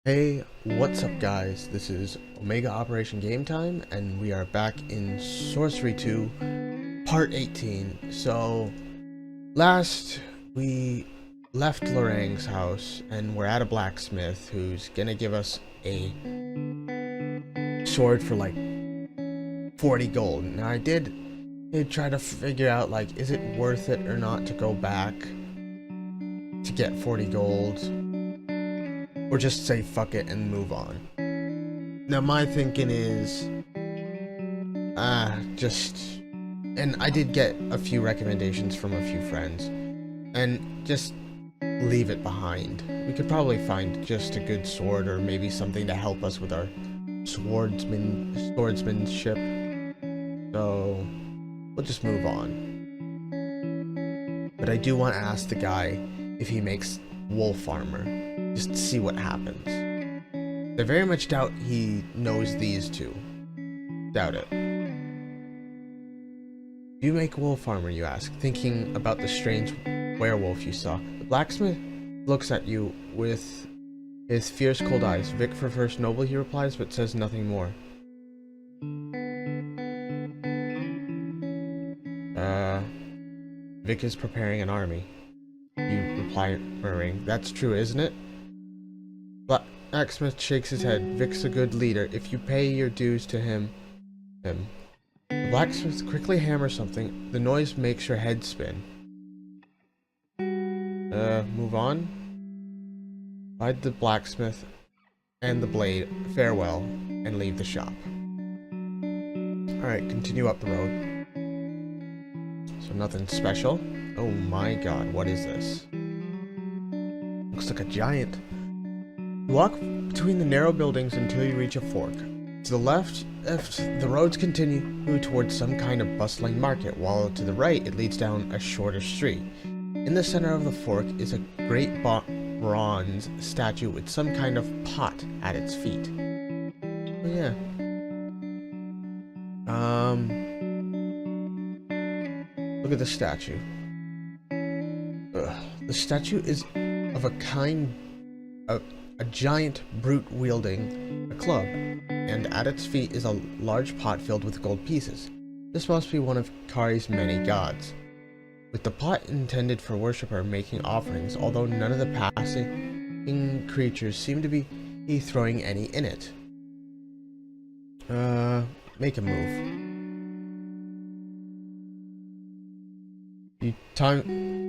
Hey, what's up guys? This is Omega Operation Game Time, and we are back in Sorcery 2, Part 18. So, last we left Lorang's house, and we're at a blacksmith who's gonna give us a sword for like 40 gold. Now I did try to figure out, like, is it worth it or not to go back to get 40 gold? Or just say fuck it and move on. Now my thinking is, and I did get a few recommendations from a few friends, and just leave it behind. We could probably find just a good sword, or maybe something to help us with our swordsmanship. So we'll just move on. But I do want to ask the guy if he makes wolf armor, just to see what happens. I very much doubt he knows these two. Doubt it. Do you make wolf armor, you ask, thinking about the strange werewolf you saw. The blacksmith looks at you with his fierce cold eyes. Vic for first noble, he replies, but says nothing more. Vic is preparing an army. You reply, murmuring, "That's true, isn't it?" Blacksmith shakes his head. Vic's a good leader. If you pay your dues to him. The blacksmith quickly hammers something. The noise makes your head spin. Move on. Hide the blacksmith and the blade. Farewell, and leave the shop. Alright, continue up the road. So nothing special. Oh my god, what is this? Looks like a giant. You walk between the narrow buildings until you reach a fork. To the left, the roads continue towards some kind of bustling market, while to the right it leads down a shorter street. In the center of the fork is a great bronze statue with some kind of pot at its feet. Oh yeah. Look at the statue. The statue is of a giant brute wielding a club, and at its feet is a large pot filled with gold pieces. This must be one of Kari's many gods, with the pot intended for worshipper making offerings, although none of the passing creatures seem to be throwing any in it. Make a move. Time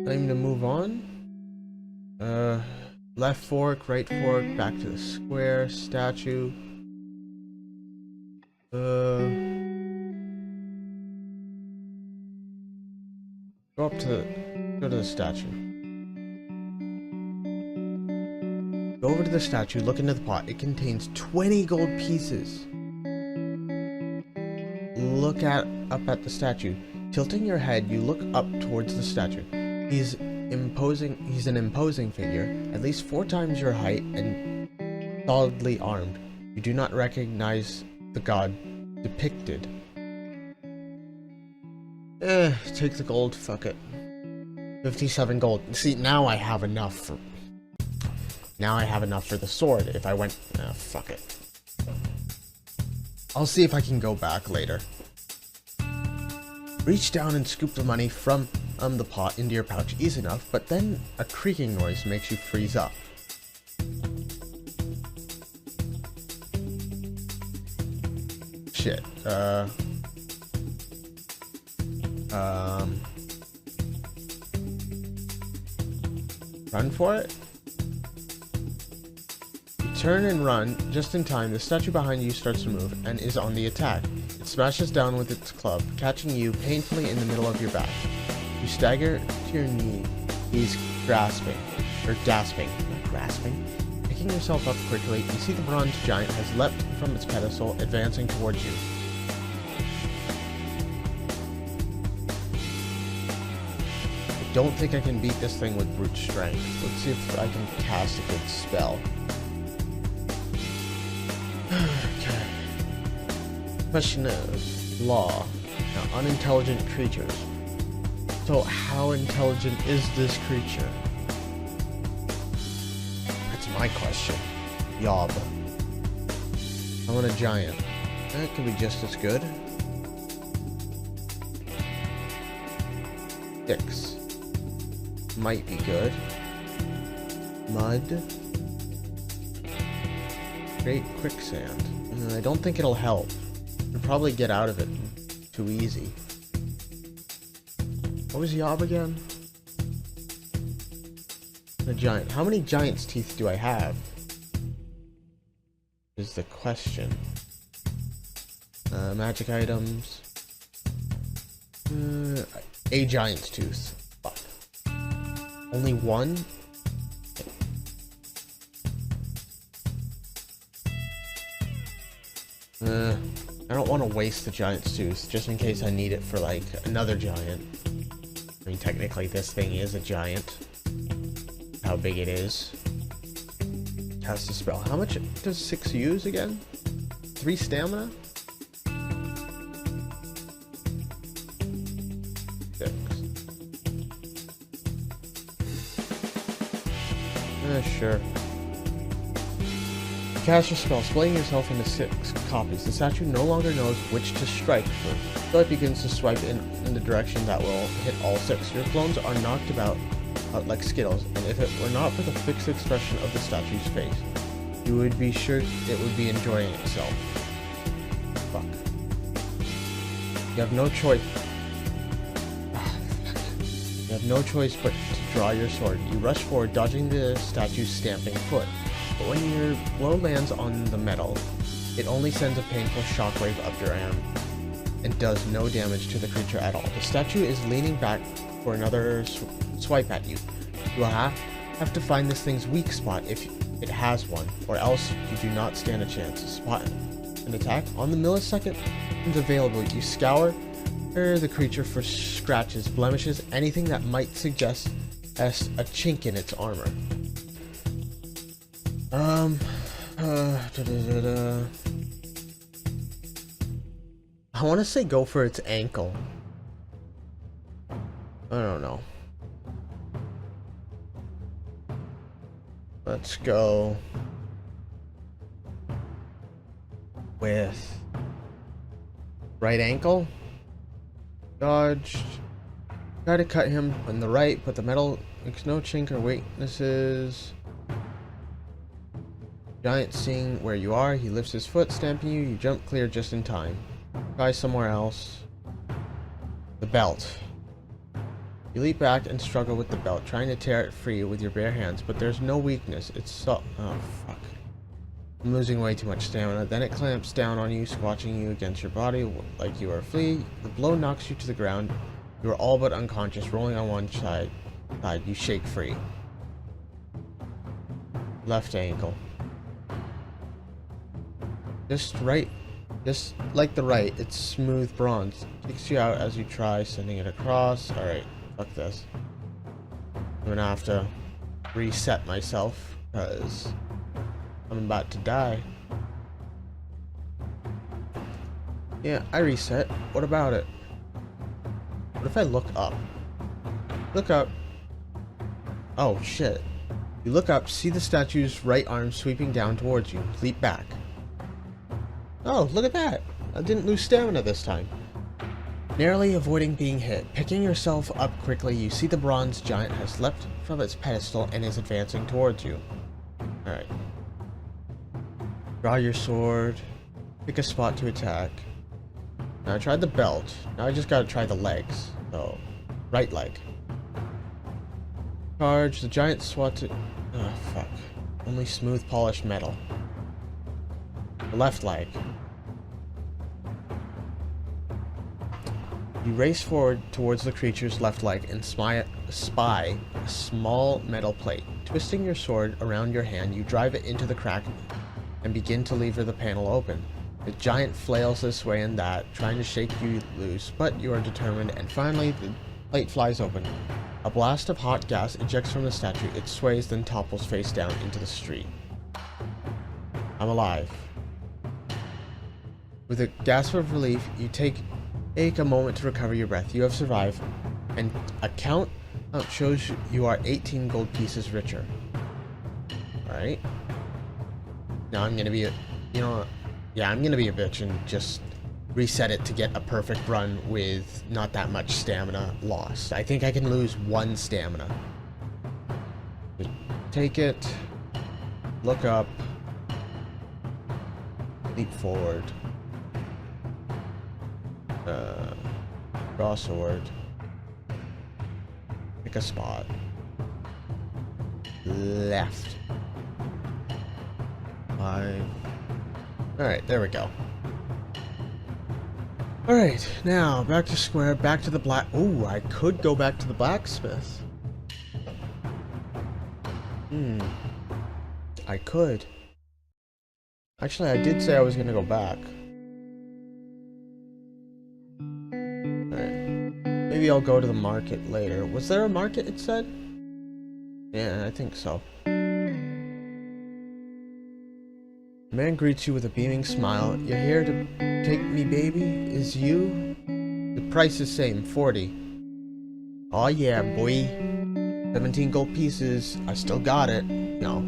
to move on. Left fork, right fork, back to the square, statue. Go to the statue. Go over to the statue, look into the pot. It contains 20 gold pieces. Look up at the statue. Tilting your head, you look up towards the statue. He's an imposing figure, at least 4 times your height and solidly armed. You do not recognize the god depicted. Take the gold, fuck it. 57 gold. See, now I have enough for the sword. If I went, fuck it. I'll see if I can go back later. Reach down and scoop the money from the pot into your pouch. Easy enough, but then a creaking noise makes you freeze up. Shit. Run for it? You turn and run just in time. The statue behind you starts to move and is on the attack. It smashes down with its club, catching you painfully in the middle of your back. You stagger to your knees, grasping. Picking yourself up quickly, you see the bronze giant has leapt from its pedestal, advancing towards you. I don't think I can beat this thing with brute strength. Let's see if I can cast a good spell. Okay. Question of law. Now, unintelligent creatures. So how intelligent is this creature? That's my question. Yob. I want a giant. That could be just as good. 6. Might be good. Mud. Great quicksand. I don't think it'll help. You'll probably get out of it too easy. What was Yob again? A giant. How many giant's teeth do I have? Is the question. Magic items. A giant's tooth. Fuck. Only one? I don't want to waste the giant's tooth, just in case I need it for, like, another giant. I mean, technically this thing is a giant. How big it is. Cast the spell. How much does 6 use again? 3 stamina? 6. Sure. Cast your spell, splitting yourself into 6 copies. The statue no longer knows which to strike for, so it begins to swipe in the direction that will hit all 6. Your clones are knocked about like Skittles, and if it were not for the fixed expression of the statue's face, you would be sure it would be enjoying itself. Fuck. You have no choice. You have no choice but to draw your sword. You rush forward, dodging the statue's stamping foot. But when your blow lands on the metal, it only sends a painful shockwave up your arm and does no damage to the creature at all. The statue is leaning back for another swipe at you. You will have to find this thing's weak spot if it has one, or else you do not stand a chance. Spot an attack on the millisecond is available. You scour the creature for scratches, blemishes, anything that might suggest as a chink in its armor. I want to say go for its ankle. I don't know. Let's go with right ankle. Dodged. Try to cut him on the right, but the metal makes no chink or weaknesses. Giant seeing where you are, he lifts his foot, stamping you. You jump clear just in time. Try somewhere else. The belt. You leap back and struggle with the belt, trying to tear it free with your bare hands, but there's no weakness. It's so... Oh, fuck. I'm losing way too much stamina. Then it clamps down on you, squashing you against your body like you are a flea. The blow knocks you to the ground. You are all but unconscious, rolling on one side. You shake free. Left ankle. Just like the right, it's smooth bronze. Kicks you out as you try, sending it across. Alright, fuck this. I'm gonna have to reset myself, because I'm about to die. Yeah, I reset. What about it? What if I look up? Look up. Oh, shit. You look up, see the statue's right arm sweeping down towards you. Leap back. Oh, look at that! I didn't lose stamina this time. Narrowly avoiding being hit. Picking yourself up quickly, you see the bronze giant has leapt from its pedestal and is advancing towards you. Alright. Draw your sword. Pick a spot to attack. Now I tried the belt. Now I just gotta try the legs. So, right leg. Charge. The giant swats it. Oh, fuck. Only smooth polished metal. The left leg. You race forward towards the creature's left leg and spy a small metal plate. Twisting your sword around your hand, you drive it into the crack and begin to lever the panel open. The giant flails this way and that, trying to shake you loose, but you are determined, and finally the plate flies open. A blast of hot gas ejects from the statue. It sways, then topples face down into the street. I'm alive. With a gasp of relief, you take a moment to recover your breath. You have survived, and a count shows you are 18 gold pieces richer. Alright. Now I'm gonna be a, you know, yeah, I'm gonna be a bitch and just reset it to get a perfect run with not that much stamina lost. I think I can lose 1 stamina. Just take it, look up, leap forward, draw sword, pick a spot, left, 5. Alright, there we go. Alright, now back to square, back to the black. Ooh, I could go back to the blacksmith. I could. Actually, I did say I was gonna go back. Alright. Maybe I'll go to the market later. Was there a market, it said? Yeah, I think so. The man greets you with a beaming smile. You're here to take me, baby? Is you? The price is same, 40. Oh yeah, boy. 17 gold pieces. I still got it. No.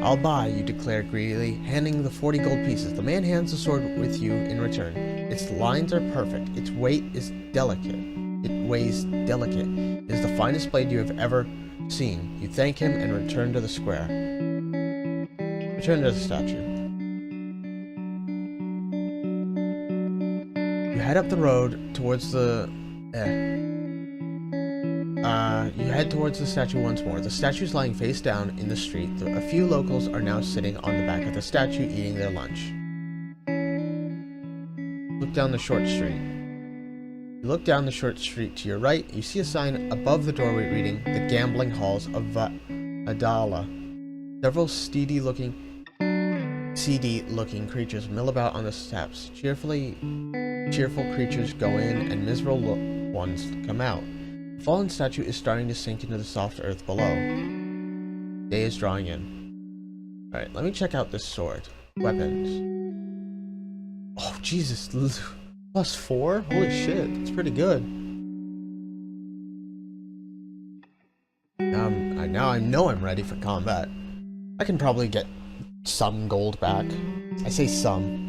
I'll buy, you declare greedily, handing the 40 gold pieces. The man hands the sword with you in return. Its lines are perfect. Its weight is delicate. It weighs delicate. It is the finest blade you have ever seen. You thank him and return to the square. Return to the statue. You head up the road towards the... you head towards the statue once more. The statue is lying face down in the street. A few locals are now sitting on the back of the statue eating their lunch. Look down the short street. You look down the short street to your right. You see a sign above the doorway reading, The Gambling Halls of Adala. Several seedy-looking creatures mill about on the steps. Cheerful creatures go in, and miserable ones come out. The fallen statue is starting to sink into the soft earth below. Day is drawing in. Alright, let me check out this sword. Weapons. Oh, Jesus. +4? Holy shit, that's pretty good. Now I know I'm ready for combat. I can probably get some gold back. I say some.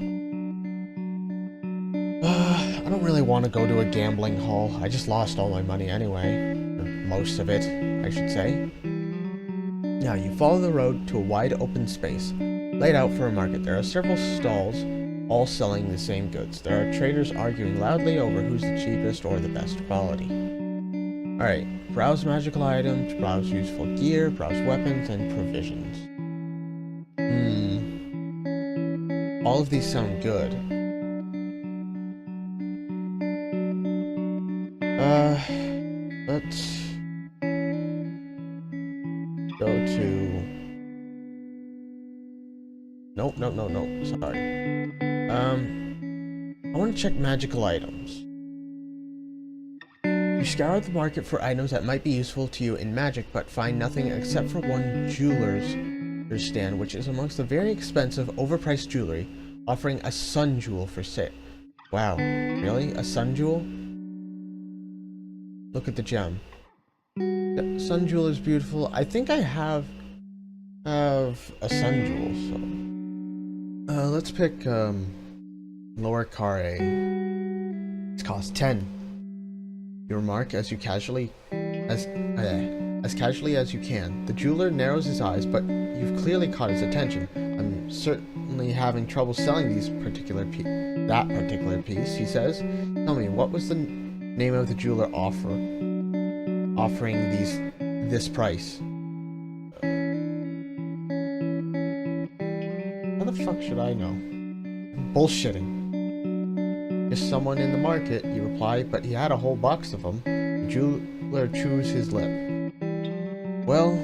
I don't really want to go to a gambling hall. I just lost all my money anyway. Or most of it, I should say. Now, you follow the road to a wide open space, laid out for a market. There are several stalls, all selling the same goods. There are traders arguing loudly over who's the cheapest or the best quality. Alright, browse magical items, browse useful gear, browse weapons, and provisions. All of these sound good. Let's go to... Nope, sorry. I want to check magical items. You scour the market for items that might be useful to you in magic, but find nothing except for one jeweler's stand, which is amongst the very expensive, overpriced jewelry, offering a sun jewel for sale. Wow, really? A sun jewel? Look at the gem. The sun jewel is beautiful. I think I have a sun jewel, so... let's pick, lower carre. It costs 10. You remark as casually as you can. The jeweler narrows his eyes, but you've clearly caught his attention. I'm certainly having trouble selling that particular piece, he says. Tell me, what was the name of the jeweler offering this price? How the fuck should I know? Bullshitting. Just someone in the market, you reply, but he had a whole box of them. The jeweler chews his lip. Well,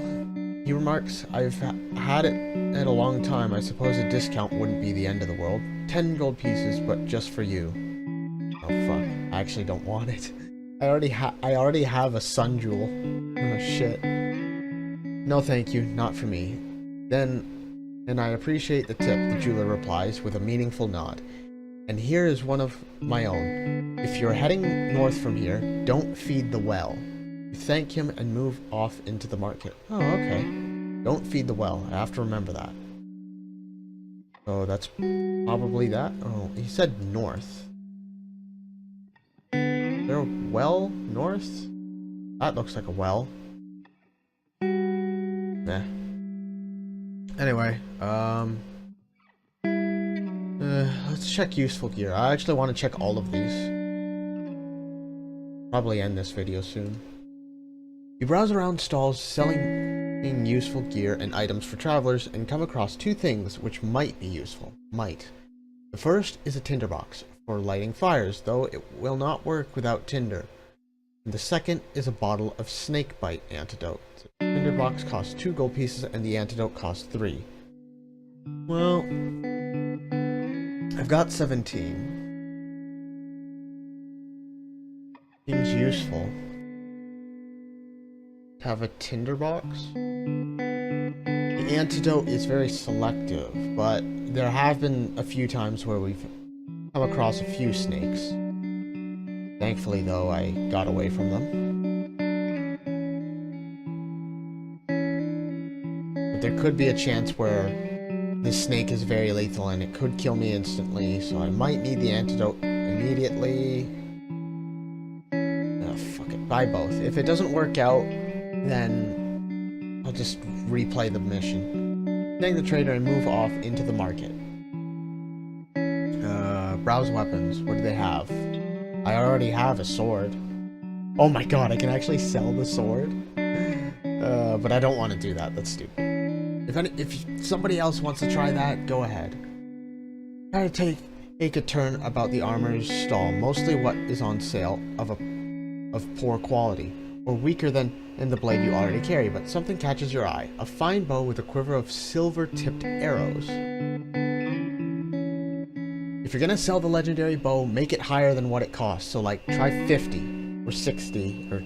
he remarks, I've had it a long time. I suppose a discount wouldn't be the end of the world. 10 gold pieces, but just for you. Oh fuck, I actually don't want it. I already have a sun jewel. Oh shit. No thank you, not for me. And I appreciate the tip, the jeweler replies with a meaningful nod. And here is one of my own. If you're heading north from here, don't feed the well. You thank him and move off into the market. Oh, okay. Don't feed the well. I have to remember that. So that's probably that. Oh, he said north. Is there a well north? That looks like a well. Nah. Anyway, let's check useful gear. I actually want to check all of these. Probably end this video soon. You browse around stalls selling useful gear and items for travelers and come across two things which might be useful. The first is a tinderbox for lighting fires, though it will not work without tinder. And the second is a bottle of snakebite antidote. The tinderbox costs 2 gold pieces and the antidote costs 3. Well, I've got 17. Seems useful to have a tinderbox. The antidote is very selective, but there have been a few times where we've come across a few snakes. Thankfully, though, I got away from them. But there could be a chance where the snake is very lethal and it could kill me instantly, so I might need the antidote immediately. Fuck it, buy both. If it doesn't work out, then I'll just replay the mission. Thank the trader and move off into the market. Browse weapons. What do they have? I already have a sword. Oh my god, I can actually sell the sword? But I don't want to do that. That's stupid. If somebody else wants to try that, go ahead. Try to take a turn about the armorer's stall. Mostly what is on sale of poor quality, or weaker than the blade you already carry, but something catches your eye. A fine bow with a quiver of silver-tipped arrows. If you're gonna sell the legendary bow, make it higher than what it costs. So like, try 50 or 60 or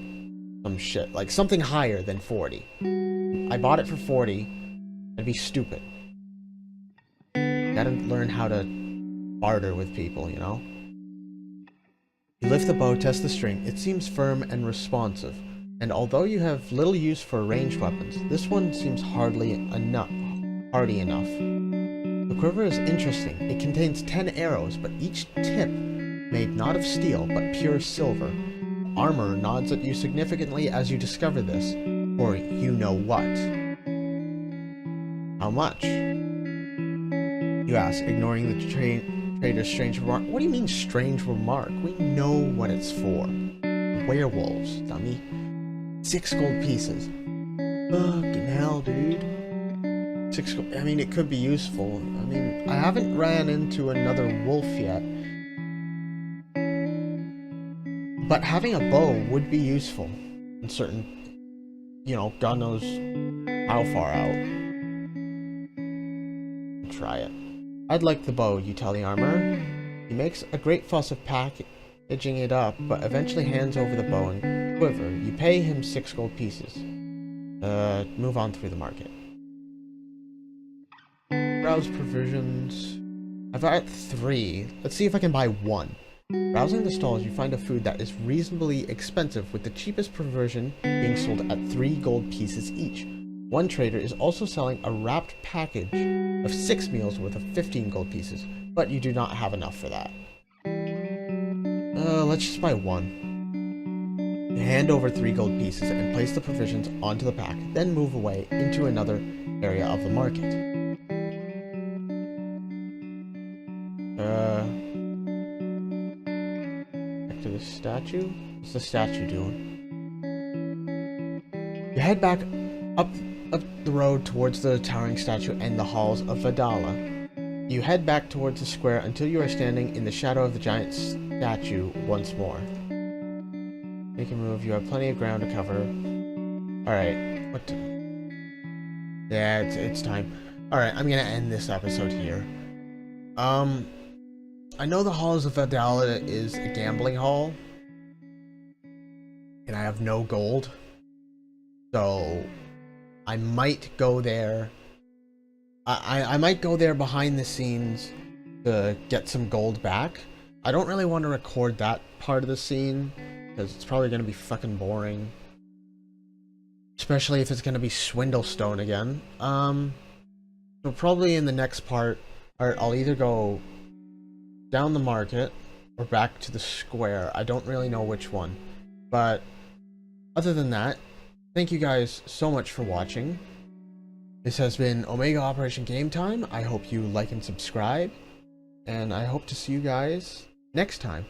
some shit. Like something higher than 40. I bought it for 40. That'd be stupid. Gotta learn how to barter with people, you know? You lift the bow, test the string. It seems firm and responsive. And although you have little use for ranged weapons, this one seems hardy enough. The quiver is interesting. It contains 10 arrows, but each tip made not of steel, but pure silver. Armor nods at you significantly as you discover this, or you know what. How much? You ask, ignoring the trader's strange remark. What do you mean strange remark? We know what it's for. Werewolves, dummy. 6 gold pieces. Fucking hell, dude. 6 gold. I mean, it could be useful. I mean, I haven't ran into another wolf yet. But having a bow would be useful in certain, you know, God knows how far out. Try it. I'd like the bow, you tell the armorer. He makes a great fuss of packaging it up, but eventually hands over the bow and quiver. You pay him 6 gold pieces. Move on through the market. Browse provisions. I've got 3. Let's see if I can buy 1. Browsing the stalls, you find a food that is reasonably expensive, with the cheapest provision being sold at 3 gold pieces each. One trader is also selling a wrapped package of 6 meals worth of 15 gold pieces, but you do not have enough for that. Let's just buy 1. You hand over 3 gold pieces and place the provisions onto the pack, then move away into another area of the market. Back to the statue? What's the statue doing? You head back up the road towards the towering statue and the halls of Vlada. You head back towards the square until you are standing in the shadow of the giant statue once more. Make a move. You have plenty of ground to cover. Alright. What? Yeah, it's time. Alright, I'm gonna end this episode here. I know the halls of Vlada is a gambling hall. And I have no gold. So I might go there. I might go there behind the scenes to get some gold back. I don't really want to record that part of the scene because it's probably going to be fucking boring. Especially if it's going to be Swindlestone again. So probably in the next part, Or I'll either go down the market or back to the square. I don't really know which one. But other than that, thank you guys so much for watching. This has been Omega Operation Game Time. I hope you like and subscribe. And I hope to see you guys next time.